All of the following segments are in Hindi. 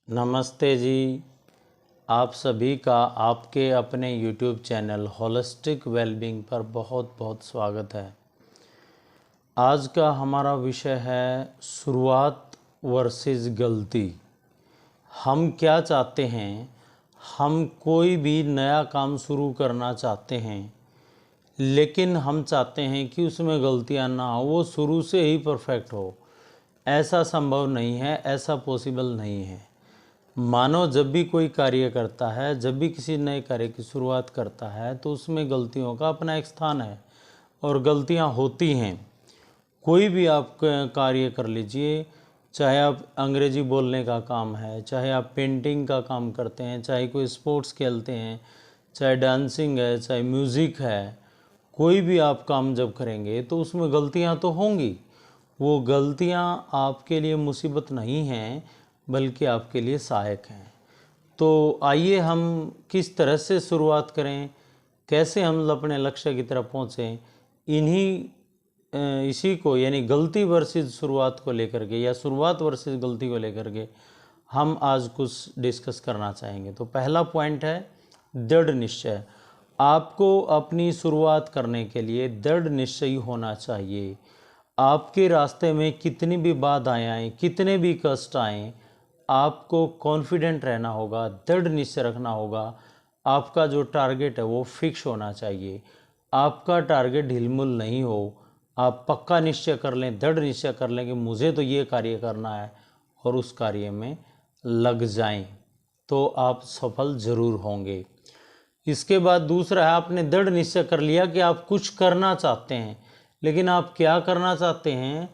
नमस्ते जी। आप सभी का आपके अपने YouTube चैनल होलिस्टिक वेलबींग पर बहुत बहुत स्वागत है। आज का हमारा विषय है शुरुआत वर्सेस गलती। हम क्या चाहते हैं? हम कोई भी नया काम शुरू करना चाहते हैं, लेकिन हम चाहते हैं कि उसमें गलतियां ना हो, वो शुरू से ही परफेक्ट हो। ऐसा संभव नहीं है, ऐसा पॉसिबल नहीं है। मानव जब भी कोई कार्य करता है, जब भी किसी नए कार्य की शुरुआत करता है, तो उसमें गलतियों का अपना एक स्थान है और गलतियां होती हैं। कोई भी आप कार्य कर लीजिए, चाहे आप अंग्रेजी बोलने का काम है, चाहे आप पेंटिंग का काम करते हैं, चाहे कोई स्पोर्ट्स खेलते हैं, चाहे डांसिंग है, चाहे म्यूज़िक है, कोई भी आप काम जब करेंगे तो उसमें गलतियां तो होंगी। वो गलतियां आपके लिए मुसीबत नहीं हैं, बल्कि आपके लिए सहायक हैं। तो आइए हम किस तरह से शुरुआत करें, कैसे हम अपने लक्ष्य की तरफ पहुँचें, इसी को यानी गलती वर्सेस शुरुआत को लेकर के या शुरुआत वर्सेस गलती को लेकर के हम आज कुछ डिस्कस करना चाहेंगे। तो पहला पॉइंट है दृढ़ निश्चय। आपको अपनी शुरुआत करने के लिए दृढ़ निश्चयी होना चाहिए। आपके रास्ते में कितनी भी बाधाएं आएँ, कितने भी कष्ट आएँ, आपको कॉन्फिडेंट रहना होगा, दृढ़ निश्चय रखना होगा। आपका जो टारगेट है वो फिक्स होना चाहिए। आपका टारगेट ढिलमुल नहीं हो। आप पक्का निश्चय कर लें, दृढ़ निश्चय कर लें कि मुझे तो ये कार्य करना है और उस कार्य में लग जाएं, तो आप सफल ज़रूर होंगे। इसके बाद दूसरा है, आपने दृढ़ निश्चय कर लिया कि आप कुछ करना चाहते हैं, लेकिन आप क्या करना चाहते हैं,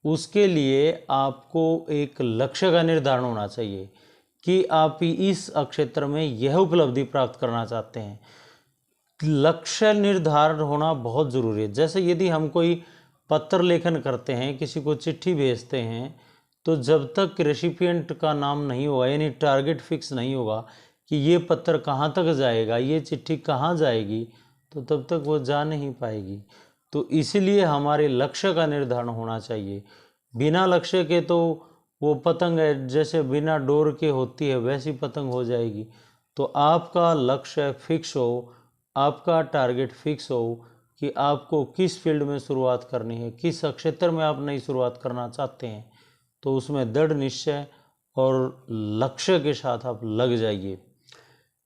उसके लिए आपको एक लक्ष्य का निर्धारण होना चाहिए कि आप इस क्षेत्र में यह उपलब्धि प्राप्त करना चाहते हैं। लक्ष्य निर्धारण होना बहुत ज़रूरी है। जैसे यदि हम कोई पत्र लेखन करते हैं, किसी को चिट्ठी भेजते हैं, तो जब तक रेसिपिएंट का नाम नहीं होगा, यानी टारगेट फिक्स नहीं होगा कि ये पत्र कहाँ तक जाएगा, ये चिट्ठी कहाँ जाएगी, तो तब तक वो जा नहीं पाएगी। तो इसलिए हमारे लक्ष्य का निर्धारण होना चाहिए। बिना लक्ष्य के तो वो पतंग है, जैसे बिना डोर के होती है वैसी पतंग हो जाएगी। तो आपका लक्ष्य फिक्स हो, आपका टारगेट फिक्स हो कि आपको किस फील्ड में शुरुआत करनी है, किस क्षेत्र में आप नई शुरुआत करना चाहते हैं, तो उसमें दृढ़ निश्चय और लक्ष्य के साथ आप लग जाइए।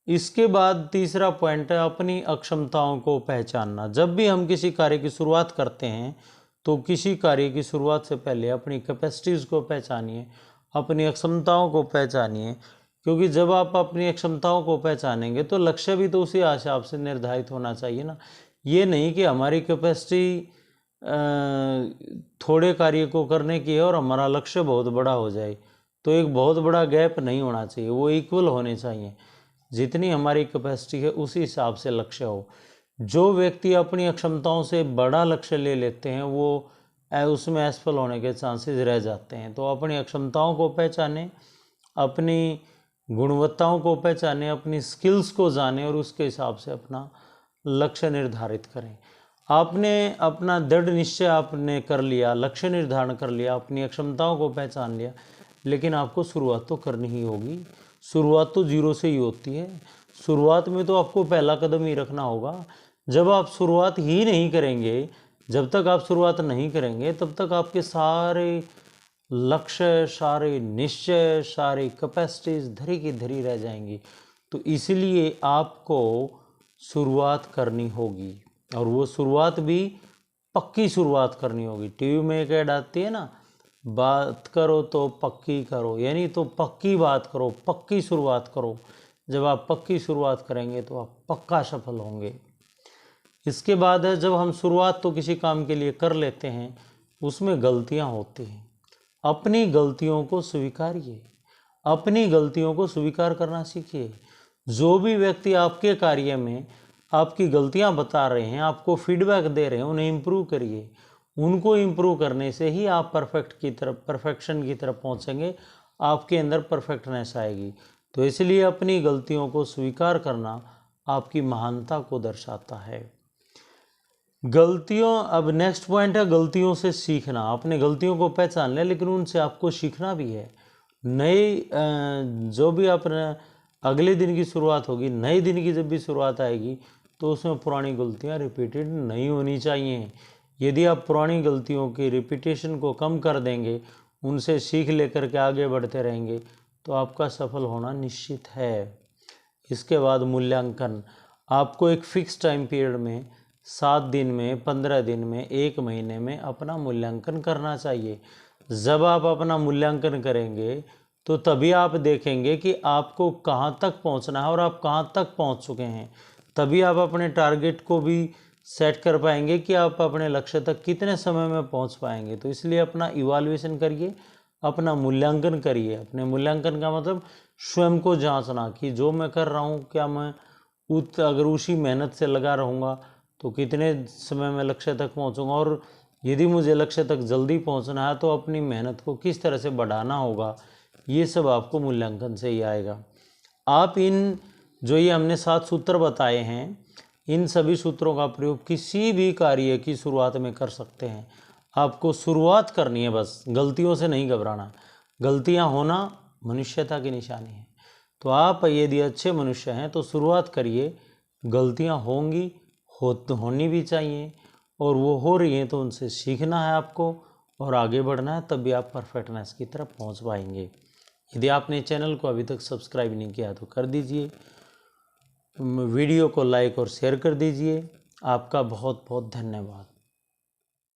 इसके बाद तीसरा पॉइंट है अपनी अक्षमताओं को पहचानना। जब भी हम किसी कार्य की शुरुआत करते हैं, तो किसी कार्य की शुरुआत से पहले अपनी कैपेसिटीज़ को पहचानिए, अपनी अक्षमताओं को पहचानिए, क्योंकि जब आप अपनी क्षमताओं को पहचानेंगे तो लक्ष्य भी तो उसी हिसाब से निर्धारित होना चाहिए ना। ये नहीं कि हमारी कैपेसिटी थोड़े कार्य को करने की है और हमारा लक्ष्य बहुत बड़ा हो जाए, तो एक बहुत बड़ा गैप नहीं होना चाहिए, वो इक्वल होने चाहिए। जितनी हमारी कैपेसिटी है उसी हिसाब से लक्ष्य हो। जो व्यक्ति अपनी क्षमताओं से बड़ा लक्ष्य ले लेते हैं, वो उसमें असफल होने के चांसेस रह जाते हैं। तो अपनी क्षमताओं को पहचानें, अपनी गुणवत्ताओं को पहचानें, अपनी स्किल्स को जानें और उसके हिसाब से अपना लक्ष्य निर्धारित करें। आपने अपना दृढ़ निश्चय आपने कर लिया, लक्ष्य निर्धारण कर लिया, अपनी क्षमताओं को पहचान लिया, लेकिन आपको शुरुआत तो करनी ही होगी। शुरुआत तो जीरो से ही होती है। शुरुआत में तो आपको पहला कदम ही रखना होगा। जब आप शुरुआत ही नहीं करेंगे, जब तक आप शुरुआत नहीं करेंगे, तब तक आपके सारे लक्ष्य, सारे निश्चय, सारी कैपेसिटीज धरी की धरी रह जाएंगी। तो इसलिए आपको शुरुआत करनी होगी, और वो शुरुआत भी पक्की शुरुआत करनी होगी। टीवी में एक ऐड आती है ना, बात करो तो पक्की करो, यानी तो पक्की बात करो, पक्की शुरुआत करो। जब आप पक्की शुरुआत करेंगे तो आप पक्का सफल होंगे। इसके बाद है, जब हम शुरुआत तो किसी काम के लिए कर लेते हैं, उसमें गलतियां होती हैं। अपनी गलतियों को स्वीकारिए, अपनी गलतियों को स्वीकार करना सीखिए। जो भी व्यक्ति आपके कार्य में आपकी गलतियां बता रहे हैं, आपको फीडबैक दे रहे हैं, उन्हें इम्प्रूव करिए। उनको इम्प्रूव करने से ही आप परफेक्शन की तरफ पहुंचेंगे, आपके अंदर परफेक्टनेस आएगी। तो इसलिए अपनी गलतियों को स्वीकार करना आपकी महानता को दर्शाता है। गलतियों, अब नेक्स्ट पॉइंट है गलतियों से सीखना। आपने गलतियों को पहचान लिया, लेकिन उनसे आपको सीखना भी है। जो भी अपने अगले दिन की शुरुआत होगी, नए दिन की जब भी शुरुआत आएगी, तो उसमें पुरानी गलतियां रिपीटेड नहीं होनी चाहिए। यदि आप पुरानी गलतियों की रिपीटेशन को कम कर देंगे, उनसे सीख लेकर के आगे बढ़ते रहेंगे, तो आपका सफल होना निश्चित है। इसके बाद मूल्यांकन। आपको एक फिक्स टाइम पीरियड में 7 दिन में, 15 दिन में, 1 महीने में अपना मूल्यांकन करना चाहिए। जब आप अपना मूल्यांकन करेंगे तो तभी आप देखेंगे कि आपको कहाँ तक पहुँचना है और आप कहाँ तक पहुँच चुके हैं। तभी आप अपने टारगेट को भी सेट कर पाएंगे कि आप अपने लक्ष्य तक कितने समय में पहुँच पाएंगे। तो इसलिए अपना इवैल्यूएशन करिए, अपना मूल्यांकन करिए। अपने मूल्यांकन का मतलब स्वयं को जांचना कि जो मैं कर रहा हूँ, क्या मैं अगर उसी मेहनत से लगा रहूँगा तो कितने समय में लक्ष्य तक पहुँचूँगा, और यदि मुझे लक्ष्य तक जल्दी पहुँचना है तो अपनी मेहनत को किस तरह से बढ़ाना होगा। ये सब आपको मूल्यांकन से ही आएगा। आप इन जो ये हमने 7 सूत्र बताए हैं, इन सभी सूत्रों का प्रयोग किसी भी कार्य की शुरुआत में कर सकते हैं। आपको शुरुआत करनी है, बस गलतियों से नहीं घबराना। गलतियां होना मनुष्यता की निशानी है। तो आप यदि अच्छे मनुष्य हैं तो शुरुआत करिए। गलतियां होंगी, होनी भी चाहिए, और वो हो रही हैं तो उनसे सीखना है आपको और आगे बढ़ना है, तब भी आप परफेक्टनेस की तरफ पहुंच पाएंगे। यदि आपने चैनल को अभी तक सब्सक्राइब नहीं किया तो कर दीजिए, वीडियो को लाइक और शेयर कर दीजिए। आपका बहुत बहुत धन्यवाद।